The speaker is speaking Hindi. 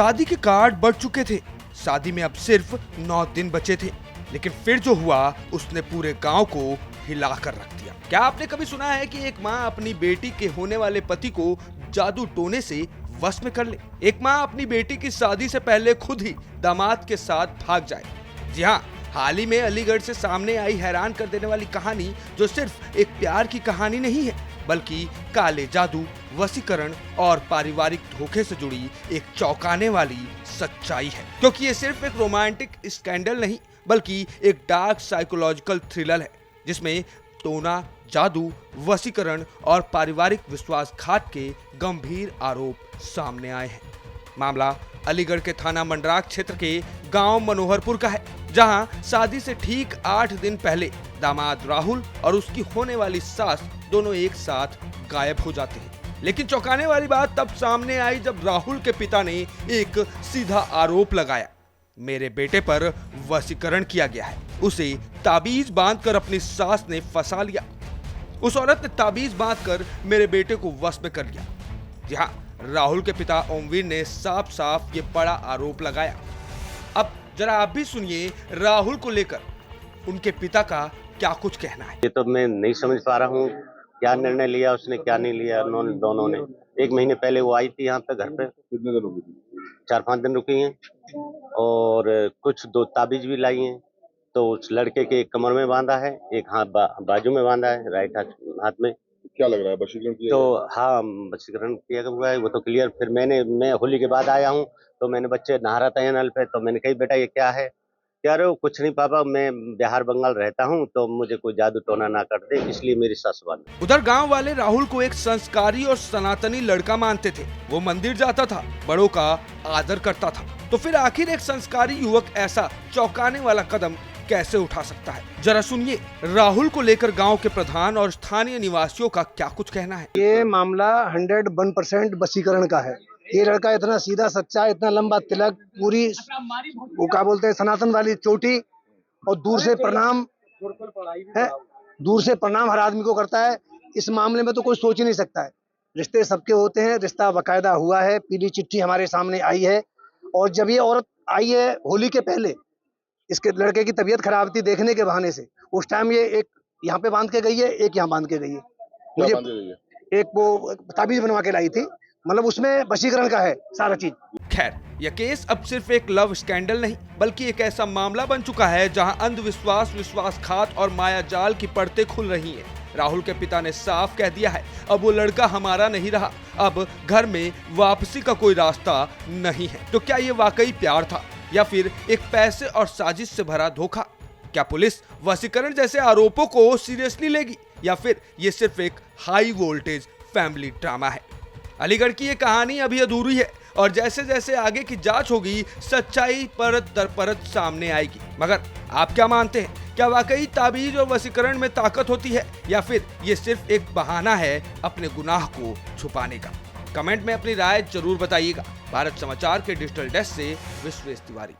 शादी के कार्ड बढ़ चुके थे। शादी में अब सिर्फ 9 दिन बचे थे, लेकिन फिर जो हुआ उसने पूरे गांव को हिला कर रख दिया। क्या आपने कभी सुना है कि एक माँ अपनी बेटी के होने वाले पति को जादू टोने से वश में कर ले? एक माँ अपनी बेटी की शादी से पहले खुद ही दामाद के साथ भाग जाए। जी हाँ, हाल ही में अलीगढ़ से सामने आई हैरान कर देने वाली कहानी, जो सिर्फ एक प्यार की कहानी नहीं है, बल्कि काले जादू, वशीकरण और पारिवारिक धोखे से जुड़ी एक चौंकाने वाली सच्चाई है। क्योंकि ये सिर्फ एक रोमांटिक स्कैंडल नहीं, बल्कि एक डार्क साइकोलॉजिकल थ्रिलर है, जिसमें टोना, जादू, वशीकरण और पारिवारिक विश्वासघात के गंभीर आरोप सामने आए हैं। मामला अलीगढ़ के थाना मंडराक क्षेत्र के गांव मनोहरपुर का है, जहां शादी से ठीक 8 दिन पहले दामाद राहुल और उसकी होने वाली सास दोनों एक साथ गायब हो जाते हैं। लेकिन चौंकाने वाली बात तब सामने आई जब राहुल के पिता ने एक सीधा आरोप लगाया, मेरे बेटे पर वशीकरण किया गया है। उसे ताबीज बांधकर अपनी सास ने फंसा लिया। उस औरत ने ताबीज बांधकर मेरे बेटे को वश में कर लिया। जी हाँ, राहुल के पिता ओमवीर ने साफ साफ ये बड़ा आरोप लगाया। अब जरा आप भी सुनिए राहुल को लेकर उनके पिता का क्या कुछ कहना है। ये तो मैं नहीं समझ पा रहा हूँ क्या निर्णय लिया उसने, क्या नहीं लिया। उन्होंने दोनों ने 1 महीने पहले वो आई थी यहाँ पे घर पे। कितने दिन रुकी थी? 4-5 दिन रुकी हैं और कुछ 2 ताबीज भी लाई हैं। तो उस लड़के के एक कमर में बांधा है, एक हाथ बाजू में बांधा है, राइट हाथ में। क्या लग रहा है, वशीकरण किया? तो हाँ, वशीकरण किया हुआ है, वो तो क्लियर। फिर मैं होली के बाद आया हूँ, तो मैंने बच्चे नहा रहा था नल पे, तो मैंने कही बेटा ये क्या है? कह रहे हो कुछ नहीं पापा, मैं बिहार बंगाल रहता हूँ, तो मुझे कोई जादू टोना ना कर दे, इसलिए मेरी सास बंद। उधर गांव वाले राहुल को एक संस्कारी और सनातनी लड़का मानते थे। वो मंदिर जाता था, बड़ों का आदर करता था। तो फिर आखिर एक संस्कारी युवक ऐसा चौंकाने वाला कदम कैसे उठा सकता है? जरा सुनिए राहुल को लेकर गांव के प्रधान और स्थानीय निवासियों का क्या कुछ कहना है। ये मामला 101% वशीकरण का है। ये लड़का इतना सीधा सच्चा, इतना लंबा तिलक, पूरी वो क्या बोलते हैं सनातन वाली चोटी, और दूर से प्रणाम है, दूर से प्रणाम हर आदमी को करता है। इस मामले में तो कोई सोच ही नहीं सकता है। रिश्ते सबके होते हैं, रिश्ता बाकायदा हुआ है, पीली चिट्ठी हमारे सामने आई है। और जब ये औरत आई है होली के पहले, इसके लड़के की तबीयत खराब थी देखने के बहाने से, उस टाइम ये एक यहाँ पे बांध के गई है, एक यहाँ बांध के गई है। मुझे एक वो ताबीज बनवा के लाई थी, मतलब उसमें वशीकरण का है सारा चीज। खैर, यह केस अब सिर्फ एक लव स्कैंडल नहीं, बल्कि एक ऐसा मामला बन चुका है जहां अंधविश्वास, विश्वासघात और मायाजाल की परतें खुल रही हैं। राहुल के पिता ने साफ कह दिया है, अब वो लड़का हमारा नहीं रहा, अब घर में वापसी का कोई रास्ता नहीं है। तो क्या ये वाकई प्यार था, या फिर एक पैसे और साजिश से भरा धोखा? क्या पुलिस वशीकरण जैसे आरोपों को सीरियसली लेगी, या फिर ये सिर्फ एक हाई वोल्टेज फैमिली ड्रामा है? अलीगढ़ की ये कहानी अभी अधूरी है, और जैसे जैसे आगे की जांच होगी, सच्चाई परत दर परत सामने आएगी। मगर आप क्या मानते हैं? क्या वाकई ताबीज और वशीकरण में ताकत होती है, या फिर ये सिर्फ एक बहाना है अपने गुनाह को छुपाने का? कमेंट में अपनी राय जरूर बताइएगा। भारत समाचार के डिजिटल डेस्क से विश्वेश तिवारी।